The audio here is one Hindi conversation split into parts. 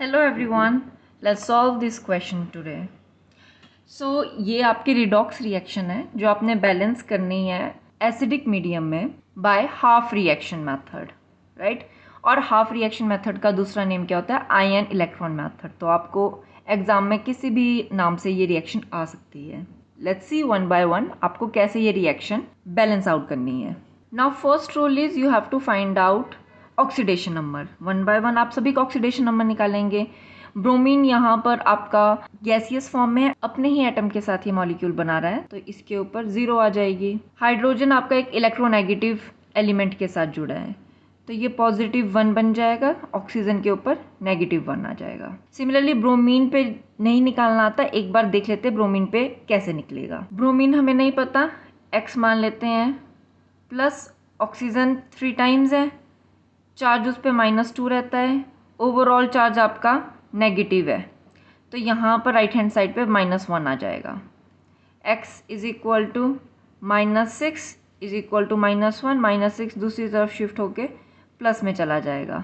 Hello everyone, let's solve this question today. So ये आपकी रिडॉक्स रिएक्शन है जो आपने बैलेंस करनी है एसिडिक मीडियम में by half reaction method, right. और हाफ रिएक्शन मेथड का दूसरा नेम क्या होता है? Ion electron method. तो आपको एग्जाम में किसी भी नाम से ये रिएक्शन आ सकती है। Let's see one by one आपको कैसे ये रिएक्शन बैलेंस आउट करनी है। Now first rule is you have to find out oxidation number. One by one आप सभी का ऑक्सीडेशन नंबर निकालेंगे। ब्रोमीन यहाँ पर आपका गैसियस फॉर्म में अपने ही एटम के साथ ये मॉलिक्यूल बना रहा है, तो इसके ऊपर 0 आ जाएगी। हाइड्रोजन आपका एक इलेक्ट्रोनेगेटिव एलिमेंट के साथ जुड़ा है, तो ये +1 बन जाएगा। ऑक्सीजन के ऊपर -1 आ जाएगा। सिमिलरली ब्रोमीन पे नहीं निकालना आता, एक बार देख लेते हैं ब्रोमीन पे कैसे निकलेगा। ब्रोमीन हमें नहीं पता, X मान लेते हैं, प्लस ऑक्सीजन 3 टाइम्स है, चार्ज उस पर -2 रहता है, ओवरऑल चार्ज आपका नेगेटिव है, तो यहाँ पर राइट हैंड साइड पे -1 आ जाएगा। x is equal to -6 is equal to -1, -6 दूसरी तरफ शिफ्ट होके प्लस में चला जाएगा,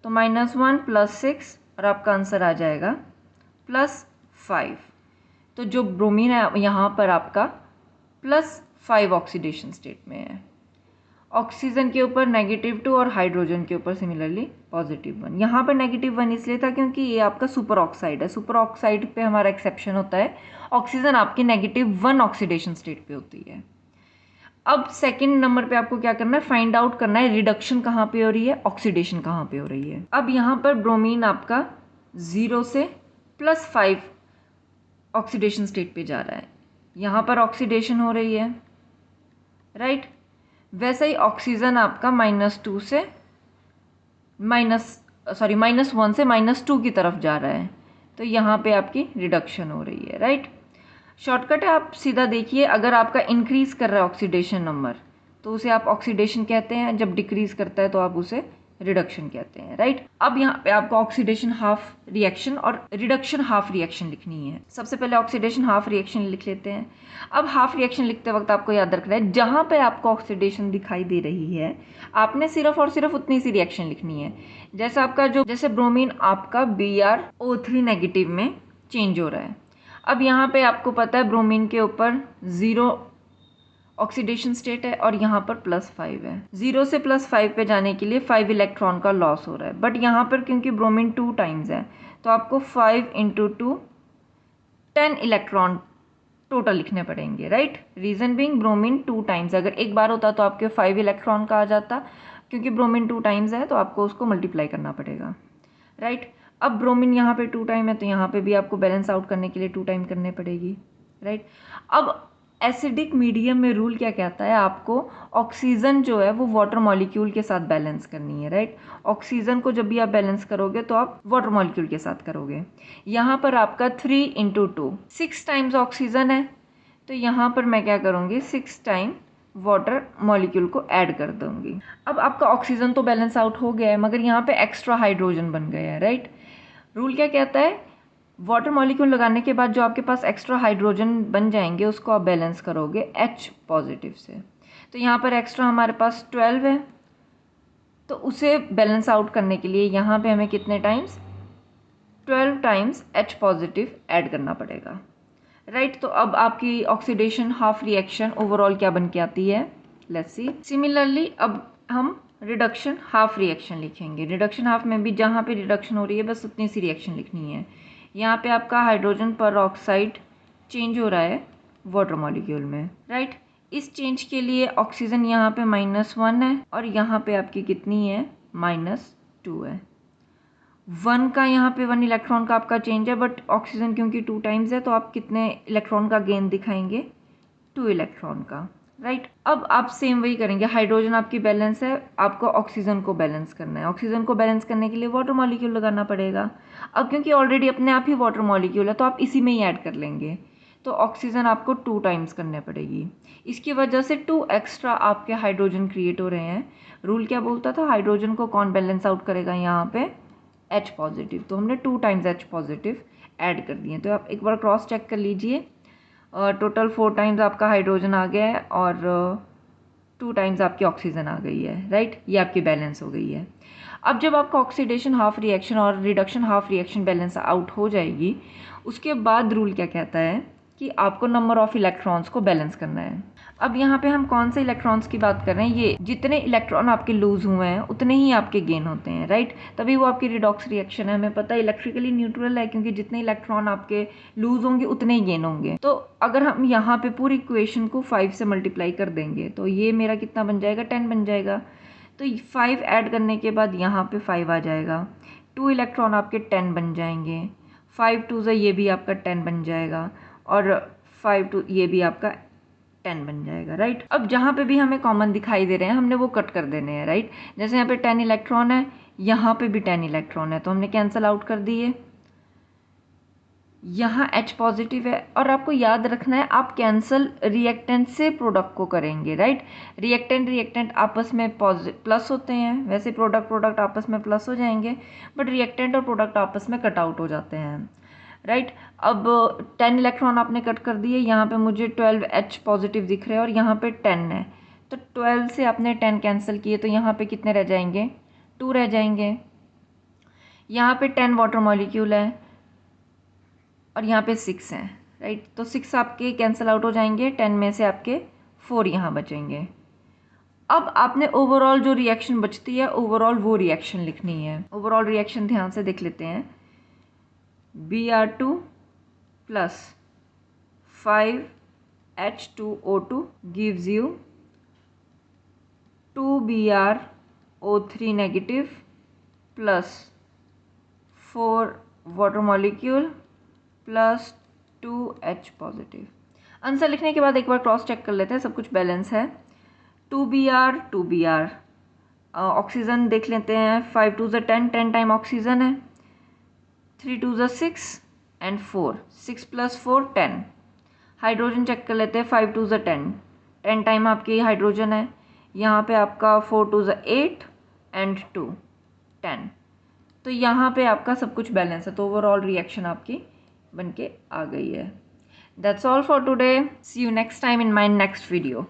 तो -1 + 6 और आपका आंसर आ जाएगा +5। तो जो ब्रोमीन है यहाँ पर आपका +5 ऑक्सीडेशन स्टेट में है। ऑक्सीजन के ऊपर -2 और हाइड्रोजन के ऊपर सिमिलरली +1। यहाँ पर -1 इसलिए था क्योंकि ये आपका सुपर ऑक्साइड है। सुपर ऑक्साइड पे हमारा एक्सेप्शन होता है, ऑक्सीजन आपकी -1 ऑक्सीडेशन स्टेट पे होती है। अब सेकंड नंबर पे आपको क्या करना है? फाइंड आउट करना है रिडक्शन कहाँ पे हो रही है, ऑक्सीडेशन कहाँ पे हो रही है। अब यहाँ पर ब्रोमीन आपका 0 से +5 ऑक्सीडेशन स्टेट पे जा रहा है, यहाँ पर ऑक्सीडेशन हो रही है, राइट। वैसे ही ऑक्सीजन आपका -1 से -2 की तरफ जा रहा है, तो यहाँ पे आपकी रिडक्शन हो रही है, राइट। शॉर्टकट है, आप सीधा देखिए। अगर आपका इंक्रीज कर रहा है ऑक्सीडेशन नंबर तो उसे आप ऑक्सीडेशन कहते हैं, जब डिक्रीज करता है तो आप उसे रिडक्शन कहते हैं, राइट। अब यहाँ पे आपको ऑक्सीडेशन हाफ रिएक्शन और रिडक्शन हाफ रिएक्शन लिखनी है। सबसे पहले ऑक्सीडेशन हाफ रिएक्शन लिख लेते हैं। अब हाफ रिएक्शन लिखते वक्त आपको याद रखना है, जहाँ पे आपको ऑक्सीडेशन दिखाई दे रही है आपने सिर्फ और सिर्फ उतनी सी रिएक्शन लिखनी है। जैसे आपका जैसे ब्रोमीन आपका BrO3 नेगेटिव में चेंज हो रहा है। अब यहाँ पे आपको पता है ब्रोमीन के ऊपर 0 ऑक्सीडेशन स्टेट है और यहाँ पर +5 है। 0 से +5 पे जाने के लिए 5 इलेक्ट्रॉन का लॉस हो रहा है, बट यहाँ पर क्योंकि ब्रोमीन 2 टाइम्स है तो आपको 5 × 2 10 इलेक्ट्रॉन टोटल लिखने पड़ेंगे, right. Reason being bromine 2 times, अगर एक बार होता तो आपके 5 इलेक्ट्रॉन का आ जाता, क्योंकि ब्रोमीन 2 टाइम्स है तो आपको उसको मल्टीप्लाई करना पड़ेगा, राइट। अब ब्रोमीन यहाँ पे 2 टाइम है तो यहाँ पे भी आपको बैलेंस आउट करने के लिए 2 टाइम करने पड़ेगी, राइट। अब एसिडिक मीडियम में रूल क्या कहता है? आपको ऑक्सीजन जो है वो वाटर मॉलिक्यूल के साथ बैलेंस करनी है, राइट। ऑक्सीजन को जब भी आप बैलेंस करोगे तो आप वाटर मॉलिक्यूल के साथ करोगे। यहाँ पर आपका 3 × 2 6 टाइम्स ऑक्सीजन है, तो यहाँ पर मैं क्या करूँगी, 6 टाइम वाटर मॉलिक्यूल को ऐड कर दूंगी। अब आपका ऑक्सीजन तो बैलेंस आउट हो गया है, मगर यहाँ पे एक्स्ट्रा हाइड्रोजन बन गया है, राइट। रूल क्या कहता है? वाटर मॉलिक्यूल लगाने के बाद जो आपके पास एक्स्ट्रा हाइड्रोजन बन जाएंगे उसको आप बैलेंस करोगे H+ से। तो यहाँ पर एक्स्ट्रा हमारे पास 12 है, तो उसे बैलेंस आउट करने के लिए यहाँ पे हमें कितने टाइम्स 12 टाइम्स H+ ऐड करना पड़ेगा, राइट। तो अब आपकी ऑक्सीडेशन हाफ रिएक्शन ओवरऑल क्या बन के आती है, लेट्स सी। सिमिलरली अब हम रिडक्शन हाफ रिएक्शन लिखेंगे। रिडक्शन हाफ में भी जहाँ पे रिडक्शन हो रही है बस उतनी सी रिएक्शन लिखनी है। यहाँ पे आपका हाइड्रोजन पर ऑक्साइड चेंज हो रहा है वाटर मॉलिक्यूल में, राइट। इस चेंज के लिए ऑक्सीजन यहाँ पे -1 है और यहाँ पे आपकी कितनी है, -2 है। 1 का यहाँ पे 1 इलेक्ट्रॉन का आपका चेंज है, बट ऑक्सीजन क्योंकि 2 टाइम्स है तो आप कितने इलेक्ट्रॉन का गेन दिखाएंगे, 2 इलेक्ट्रॉन का, राइट। अब आप सेम वही करेंगे। हाइड्रोजन आपकी बैलेंस है, आपको ऑक्सीजन को बैलेंस करना है। ऑक्सीजन को बैलेंस करने के लिए वाटर मॉलिक्यूल लगाना पड़ेगा। अब क्योंकि ऑलरेडी अपने आप ही वाटर मॉलिक्यूल है तो आप इसी में ही ऐड कर लेंगे, तो ऑक्सीजन आपको 2 टाइम्स करने पड़ेगी। इसकी वजह से 2 एक्स्ट्रा आपके हाइड्रोजन क्रिएट हो रहे हैं। रूल क्या बोलता था? हाइड्रोजन को कौन बैलेंस आउट करेगा? यहाँ पे H+, तो हमने 2 टाइम्स H+ ऐड कर दिए। तो आप एक बार क्रॉस चेक कर लीजिए, टोटल 4 टाइम्स आपका हाइड्रोजन आ गया है और 2 टाइम्स आपकी ऑक्सीजन आ गई है, राइट। ये आपकी बैलेंस हो गई है। अब जब आपका ऑक्सीडेशन हाफ रिएक्शन और reduction half reaction balance out हो जाएगी, उसके बाद रूल क्या कहता है कि आपको नंबर ऑफ इलेक्ट्रॉन्स को बैलेंस करना है। अब यहाँ पे हम कौन से इलेक्ट्रॉन्स की बात कर रहे हैं, ये जितने इलेक्ट्रॉन आपके लूज हुए हैं उतने ही आपके गेन होते हैं, राइट। तभी वो आपकी रिडॉक्स रिएक्शन है। हमें पता है इलेक्ट्रिकली न्यूट्रल है, क्योंकि जितने इलेक्ट्रॉन आपके लूज होंगे उतने ही गेन होंगे। तो अगर हम यहाँ पे पूरी इक्वेशन को 5 से मल्टीप्लाई कर देंगे तो ये मेरा कितना बन जाएगा, 10 बन जाएगा। तो 5 ऐड करने के बाद यहाँ पे 5 आ जाएगा, 2 इलेक्ट्रॉन आपके 10 बन जाएंगे, 5 2 से ये भी आपका 10 बन जाएगा, और 5 2 ये भी आपका 10 बन जाएगा, राइट। अब जहाँ पे भी हमें कॉमन दिखाई दे रहे हैं हमने वो कट कर देने हैं, राइट। जैसे यहाँ पे 10 इलेक्ट्रॉन है, यहाँ पे भी 10 इलेक्ट्रॉन है, तो हमने कैंसिल आउट कर दिए। यहाँ H पॉजिटिव है, और आपको याद रखना है आप कैंसिल रिएक्टेंट से प्रोडक्ट को करेंगे, राइट। रिएक्टेंट आपस में प्लस होते हैं, वैसे प्रोडक्ट आपस में प्लस हो जाएंगे, बट रिएक्टेंट और प्रोडक्ट आपस में कट आउट हो जाते हैं, राइट। अब 10 इलेक्ट्रॉन आपने कट कर दिए, यहाँ पे मुझे 12 H पॉजिटिव दिख रहे हैं और यहाँ पे 10 है, तो 12 से आपने 10 कैंसिल किए, तो यहाँ पे कितने रह जाएंगे, 2 रह जाएंगे। यहाँ पे 10 वाटर मॉलिक्यूल है और यहाँ पे 6 हैं, राइट। तो 6 आपके कैंसिल आउट हो जाएंगे, 10 में से आपके 4 यहाँ बचेंगे। अब आपने ओवरऑल जो रिएक्शन बचती है, ओवरऑल वो रिएक्शन लिखनी है। ओवरऑल रिएक्शन ध्यान से देख लेते हैं। Br2 plus 5H2O2 gives you 2Br O3 negative plus 4 water molecule plus 2H positive। Answer लिखने के बाद एक बार क्रॉस चेक कर लेते हैं, सब कुछ बैलेंस है। 2Br ऑक्सीजन देख लेते हैं, 5 2 10 10 टाइम ऑक्सीजन है, 3 2 6 एंड 4 6 + 4 10। हाइड्रोजन चेक कर लेते हैं, 5 2 10 10 टाइम आपकी हाइड्रोजन है, यहाँ पे आपका 4 2 8 एंड 2 10। तो यहाँ पे आपका सब कुछ बैलेंस है, तो ओवरऑल रिएक्शन आपकी बनके आ गई है। That's all for today, see you next time in my next video.